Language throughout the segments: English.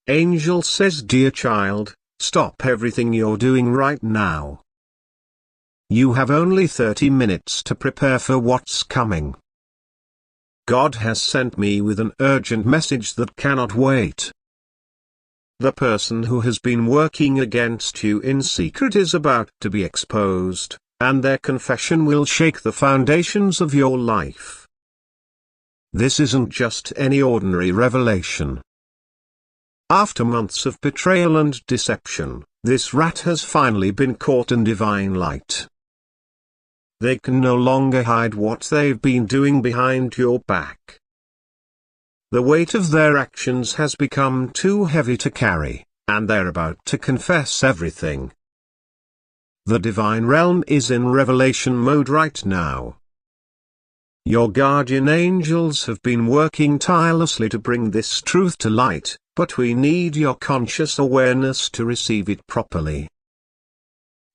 Angel says, dear child, stop everything you're doing right now. You have only 30 minutes to prepare for what's coming. God has sent me with an urgent message that cannot wait. The person who has been working against you in secret is about to be exposed, and their confession will shake the foundations of your life. This isn't just any ordinary revelation. After months of betrayal and deception, this rat has finally been caught in divine light. They can no longer hide what they've been doing behind your back. The weight of their actions has become too heavy to carry, and they're about to confess everything. The divine realm is in revelation mode right now. Your guardian angels have been working tirelessly to bring this truth to light, but we need your conscious awareness to receive it properly.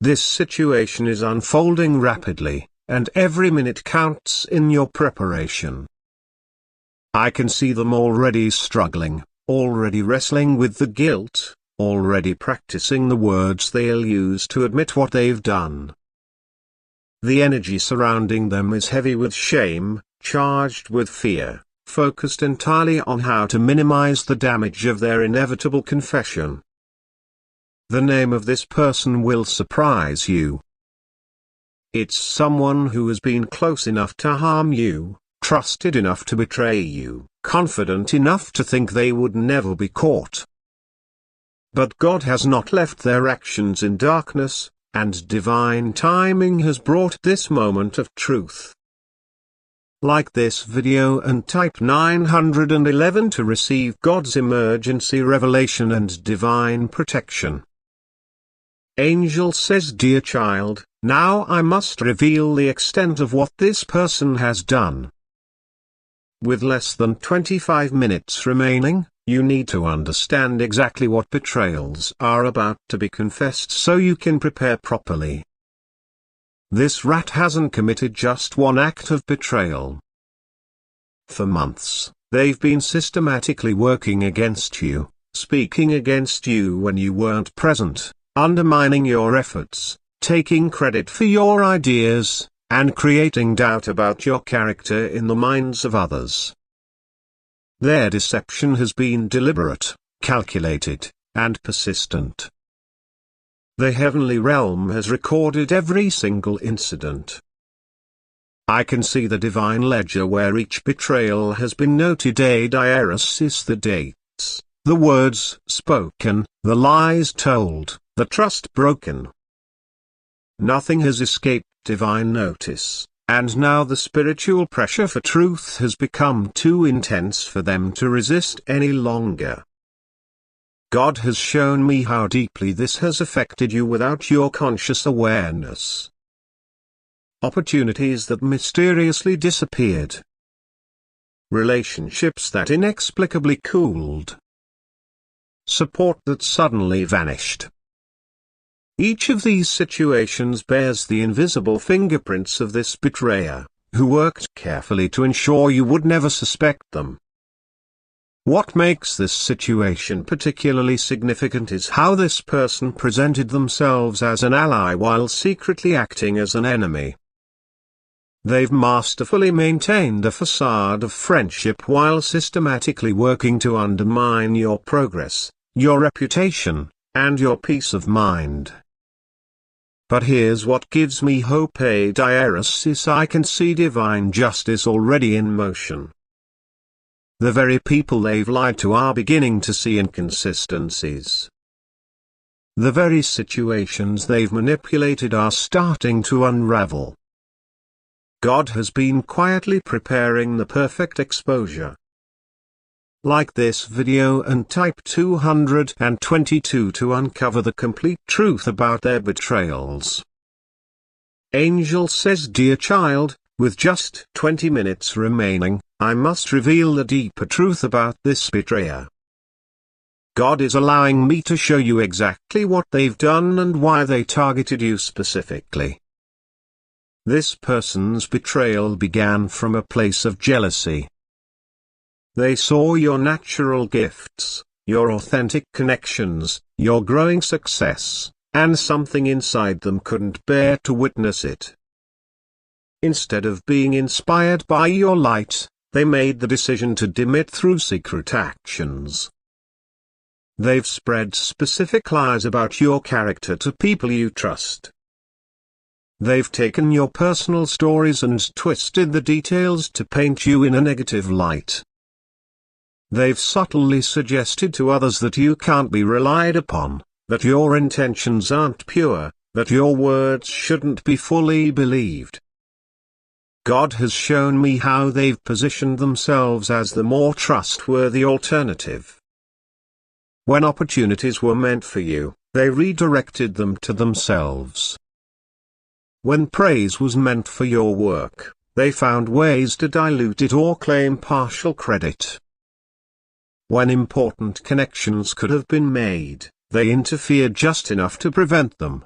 This situation is unfolding rapidly, and every minute counts in your preparation. I can see them already struggling, already wrestling with the guilt, already practicing the words they'll use to admit what they've done. The energy surrounding them is heavy with shame, charged with fear, focused entirely on how to minimize the damage of their inevitable confession. The name of this person will surprise you. It's someone who has been close enough to harm you, trusted enough to betray you, confident enough to think they would never be caught. But God has not left their actions in darkness, and divine timing has brought this moment of truth. Like this video and type 911 to receive God's emergency revelation and divine protection. Angel says, dear child, now I must reveal the extent of what this person has done. With less than 25 minutes remaining, you need to understand exactly what betrayals are about to be confessed so you can prepare properly. This rat hasn't committed just one act of betrayal. For months, they've been systematically working against you, speaking against you when you weren't present, undermining your efforts, taking credit for your ideas, and creating doubt about your character in the minds of others. Their deception has been deliberate, calculated, and persistent. The heavenly realm has recorded every single incident. I can see the divine ledger where each betrayal has been noted. A diaris is the dates, the words spoken, the lies told, the trust broken. Nothing has escaped divine notice, and now the spiritual pressure for truth has become too intense for them to resist any longer. God has shown me how deeply this has affected you without your conscious awareness. Opportunities that mysteriously disappeared. Relationships that inexplicably cooled. Support that suddenly vanished. Each of these situations bears the invisible fingerprints of this betrayer, who worked carefully to ensure you would never suspect them. What makes this situation particularly significant is how this person presented themselves as an ally while secretly acting as an enemy. They've masterfully maintained a facade of friendship while systematically working to undermine your progress, your reputation, and your peace of mind. But here's what gives me hope. A diaris is I can see divine justice already in motion. The very people they've lied to are beginning to see inconsistencies. The very situations they've manipulated are starting to unravel. God has been quietly preparing the perfect exposure. Like this video and type 222 to uncover the complete truth about their betrayals. Angel says, dear child, with just 20 minutes remaining, I must reveal the deeper truth about this betrayer. God is allowing me to show you exactly what they've done and why they targeted you specifically. This person's betrayal began from a place of jealousy. They saw your natural gifts, your authentic connections, your growing success, and something inside them couldn't bear to witness it. Instead of being inspired by your light, they made the decision to dim it through secret actions. They've spread specific lies about your character to people you trust. They've taken your personal stories and twisted the details to paint you in a negative light. They've subtly suggested to others that you can't be relied upon, that your intentions aren't pure, that your words shouldn't be fully believed. God has shown me how they've positioned themselves as the more trustworthy alternative. When opportunities were meant for you, they redirected them to themselves. When praise was meant for your work, they found ways to dilute it or claim partial credit. When important connections could have been made, they interfered just enough to prevent them.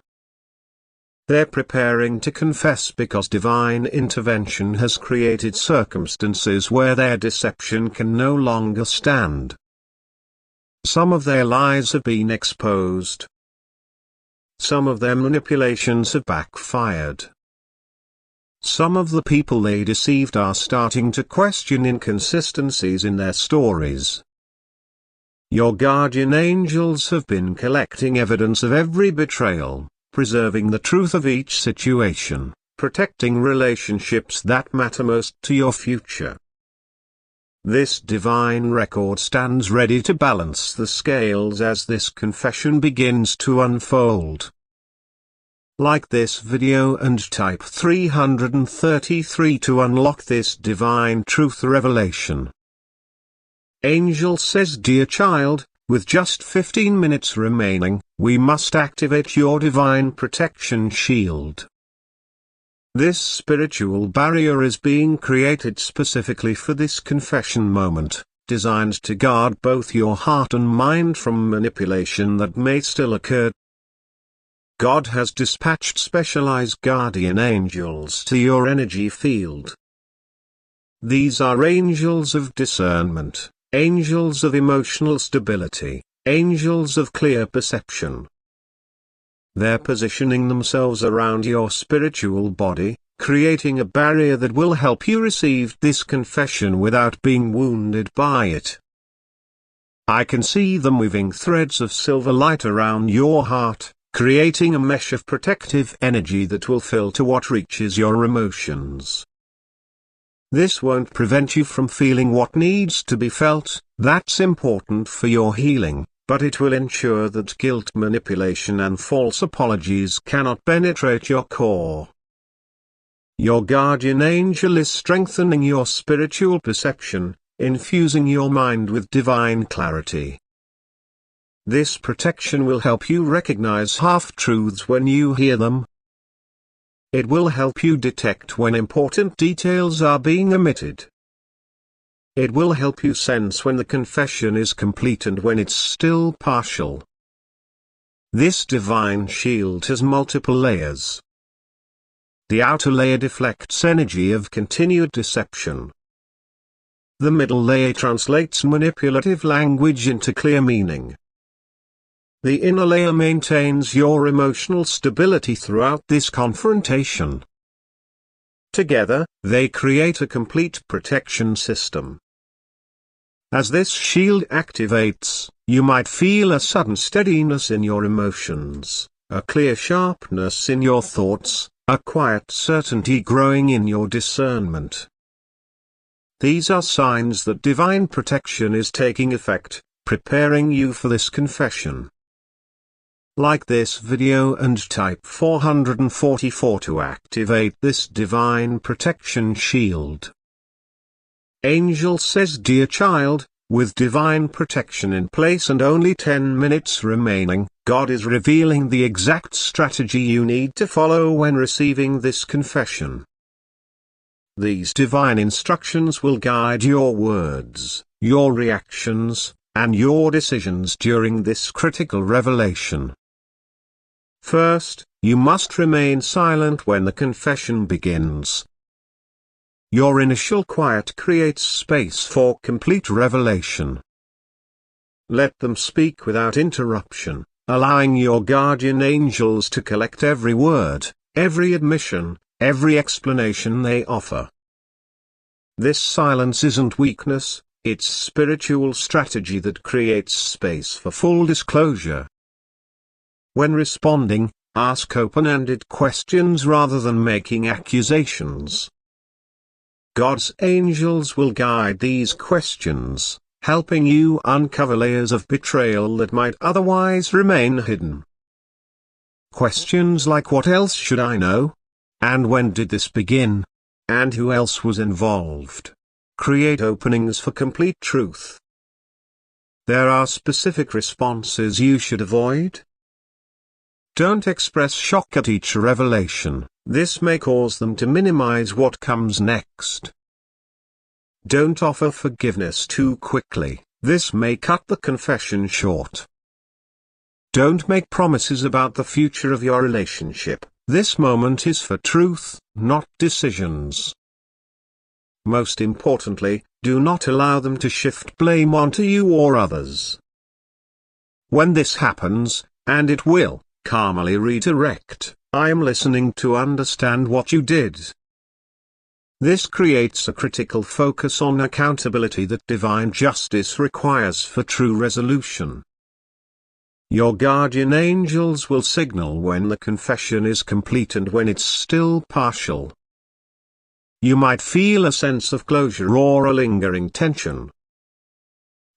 They're preparing to confess because divine intervention has created circumstances where their deception can no longer stand. Some of their lies have been exposed. Some of their manipulations have backfired. Some of the people they deceived are starting to question inconsistencies in their stories. Your guardian angels have been collecting evidence of every betrayal, preserving the truth of each situation, protecting relationships that matter most to your future. This divine record stands ready to balance the scales as this confession begins to unfold. Like this video and type 333 to unlock this divine truth revelation. Angel says, "Dear child, with just 15 minutes remaining, we must activate your divine protection shield. This spiritual barrier is being created specifically for this confession moment, designed to guard both your heart and mind from manipulation that may still occur. God has dispatched specialized guardian angels to your energy field. These are angels of discernment, angels of emotional stability, angels of clear perception. They're positioning themselves around your spiritual body, creating a barrier that will help you receive this confession without being wounded by it. I can see them weaving threads of silver light around your heart, creating a mesh of protective energy that will filter what reaches your emotions. This won't prevent you from feeling what needs to be felt, that's important for your healing, but it will ensure that guilt, manipulation and false apologies cannot penetrate your core. Your guardian angel is strengthening your spiritual perception, infusing your mind with divine clarity. This protection will help you recognize half-truths when you hear them. It will help you detect when important details are being omitted. It will help you sense when the confession is complete and when it's still partial. This divine shield has multiple layers. The outer layer deflects energy of continued deception. The middle layer translates manipulative language into clear meaning. The inner layer maintains your emotional stability throughout this confrontation. Together, they create a complete protection system. As this shield activates, you might feel a sudden steadiness in your emotions, a clear sharpness in your thoughts, a quiet certainty growing in your discernment. These are signs that divine protection is taking effect, preparing you for this confession. Like this video and type 444 to activate this divine protection shield. Angel says, "Dear child, with divine protection in place and only 10 minutes remaining, God is revealing the exact strategy you need to follow when receiving this confession. These divine instructions will guide your words, your reactions, and your decisions during this critical revelation. First, you must remain silent when the confession begins. Your initial quiet creates space for complete revelation. Let them speak without interruption, allowing your guardian angels to collect every word, every admission, every explanation they offer. This silence isn't weakness, it's spiritual strategy that creates space for full disclosure. When responding, ask open-ended questions rather than making accusations. God's angels will guide these questions, helping you uncover layers of betrayal that might otherwise remain hidden. Questions like "What else should I know?" and "When did this begin?" and "Who else was involved?" create openings for complete truth. There are specific responses you should avoid. Don't express shock at each revelation, this may cause them to minimize what comes next. Don't offer forgiveness too quickly, this may cut the confession short. Don't make promises about the future of your relationship, this moment is for truth, not decisions. Most importantly, do not allow them to shift blame onto you or others. When this happens, and it will, calmly redirect, "I am listening to understand what you did." This creates a critical focus on accountability that divine justice requires for true resolution. Your guardian angels will signal when the confession is complete and when it's still partial. You might feel a sense of closure or a lingering tension.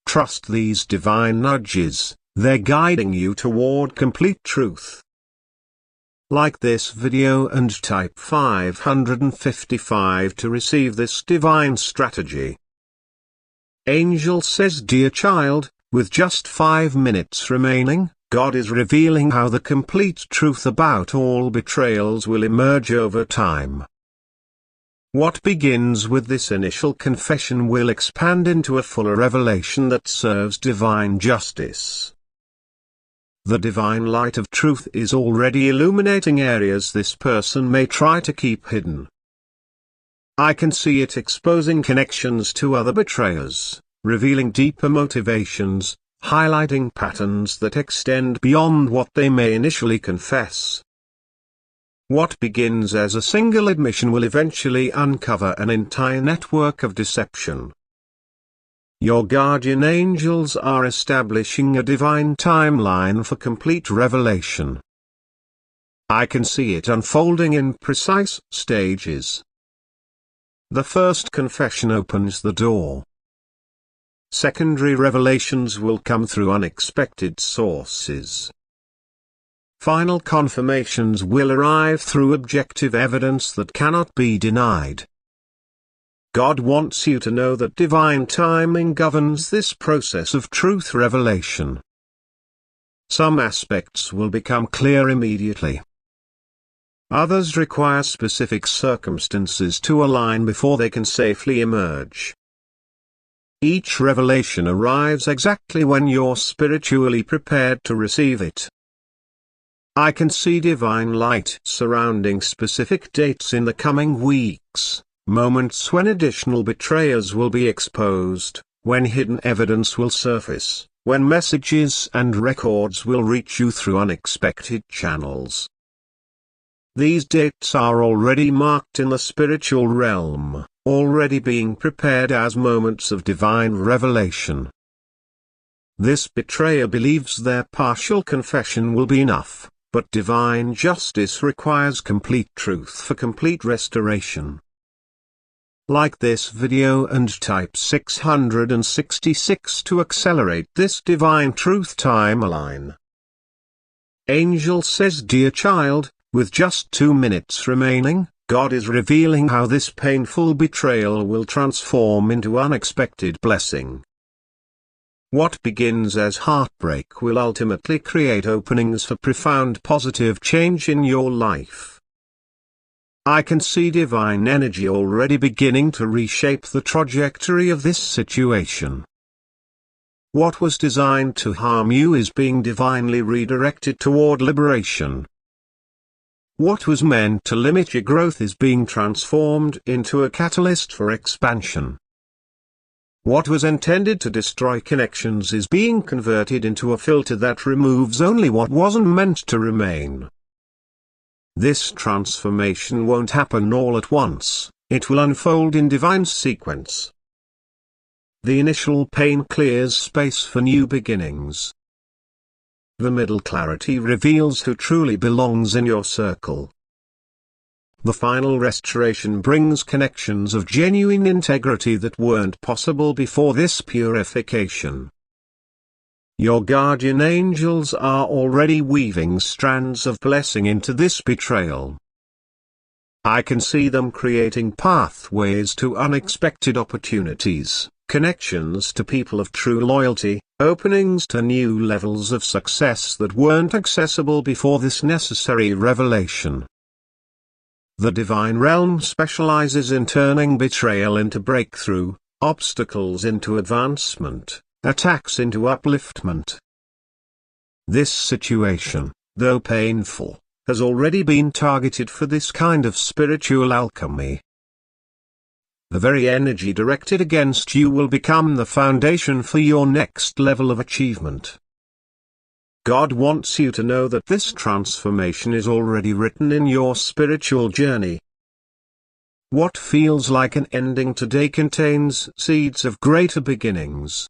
Trust these divine nudges, they're guiding you toward complete truth. Like this video and type 555 to receive this divine strategy. Angel says, "Dear child, with just 5 minutes remaining, God is revealing how the complete truth about all betrayals will emerge over time. What begins with this initial confession will expand into a fuller revelation that serves divine justice. The divine light of truth is already illuminating areas this person may try to keep hidden. I can see it exposing connections to other betrayers, revealing deeper motivations, highlighting patterns that extend beyond what they may initially confess. What begins as a single admission will eventually uncover an entire network of deception. Your guardian angels are establishing a divine timeline for complete revelation. I can see it unfolding in precise stages. The first confession opens the door. Secondary revelations will come through unexpected sources. Final confirmations will arrive through objective evidence that cannot be denied. God wants you to know that divine timing governs this process of truth revelation. Some aspects will become clear immediately. Others require specific circumstances to align before they can safely emerge. Each revelation arrives exactly when you're spiritually prepared to receive it. I can see divine light surrounding specific dates in the coming weeks, moments when additional betrayers will be exposed, when hidden evidence will surface, when messages and records will reach you through unexpected channels. These dates are already marked in the spiritual realm, already being prepared as moments of divine revelation. This betrayer believes their partial confession will be enough. But divine justice requires complete truth for complete restoration. Like this video and type 666 to accelerate this divine truth timeline. Angel says, "Dear child, with just 2 minutes remaining, God is revealing how this painful betrayal will transform into unexpected blessing. What begins as heartbreak will ultimately create openings for profound positive change in your life. I can see divine energy already beginning to reshape the trajectory of this situation. What was designed to harm you is being divinely redirected toward liberation. What was meant to limit your growth is being transformed into a catalyst for expansion. What was intended to destroy connections is being converted into a filter that removes only what wasn't meant to remain. This transformation won't happen all at once, it will unfold in divine sequence. The initial pain clears space for new beginnings. The middle clarity reveals who truly belongs in your circle. The final restoration brings connections of genuine integrity that weren't possible before this purification. Your guardian angels are already weaving strands of blessing into this betrayal. I can see them creating pathways to unexpected opportunities, connections to people of true loyalty, openings to new levels of success that weren't accessible before this necessary revelation. The divine realm specializes in turning betrayal into breakthrough, obstacles into advancement, attacks into upliftment. This situation, though painful, has already been targeted for this kind of spiritual alchemy. The very energy directed against you will become the foundation for your next level of achievement. God wants you to know that this transformation is already written in your spiritual journey. What feels like an ending today contains seeds of greater beginnings.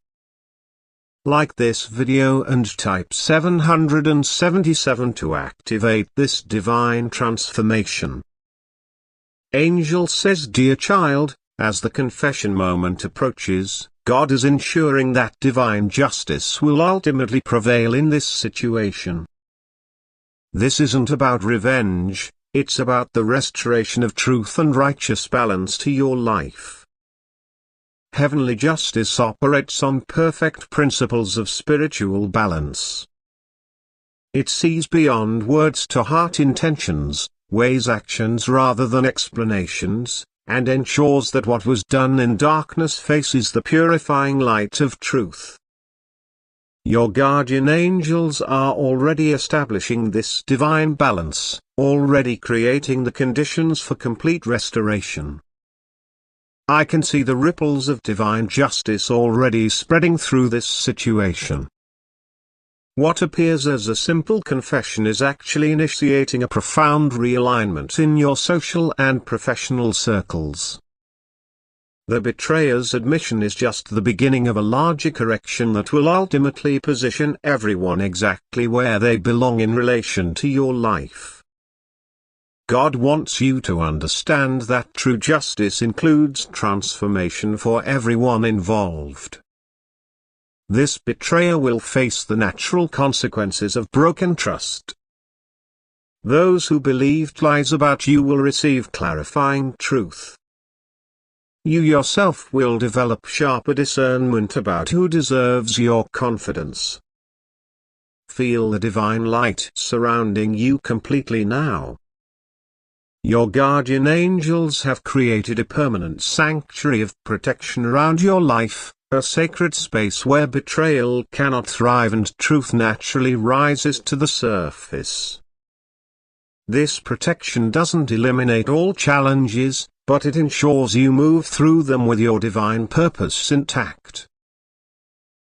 Like this video and type 777 to activate this divine transformation. Angel says, dear child, as the confession moment approaches, God is ensuring that divine justice will ultimately prevail in this situation. This isn't about revenge, it's about the restoration of truth and righteous balance to your life. Heavenly justice operates on perfect principles of spiritual balance. It sees beyond words to heart intentions, weighs actions rather than explanations, and ensures that what was done in darkness faces the purifying light of truth. Your guardian angels are already establishing this divine balance, already creating the conditions for complete restoration. I can see the ripples of divine justice already spreading through this situation. What appears as a simple confession is actually initiating a profound realignment in your social and professional circles. The betrayer's admission is just the beginning of a larger correction that will ultimately position everyone exactly where they belong in relation to your life. God wants you to understand that true justice includes transformation for everyone involved. This betrayer will face the natural consequences of broken trust. Those who believed lies about you will receive clarifying truth. You yourself will develop sharper discernment about who deserves your confidence. Feel the divine light surrounding you completely now. Your guardian angels have created a permanent sanctuary of protection around your life, a sacred space where betrayal cannot thrive and truth naturally rises to the surface. This protection doesn't eliminate all challenges, but it ensures you move through them with your divine purpose intact.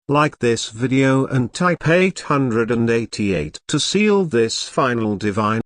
Like this video and type 888 to seal this final divine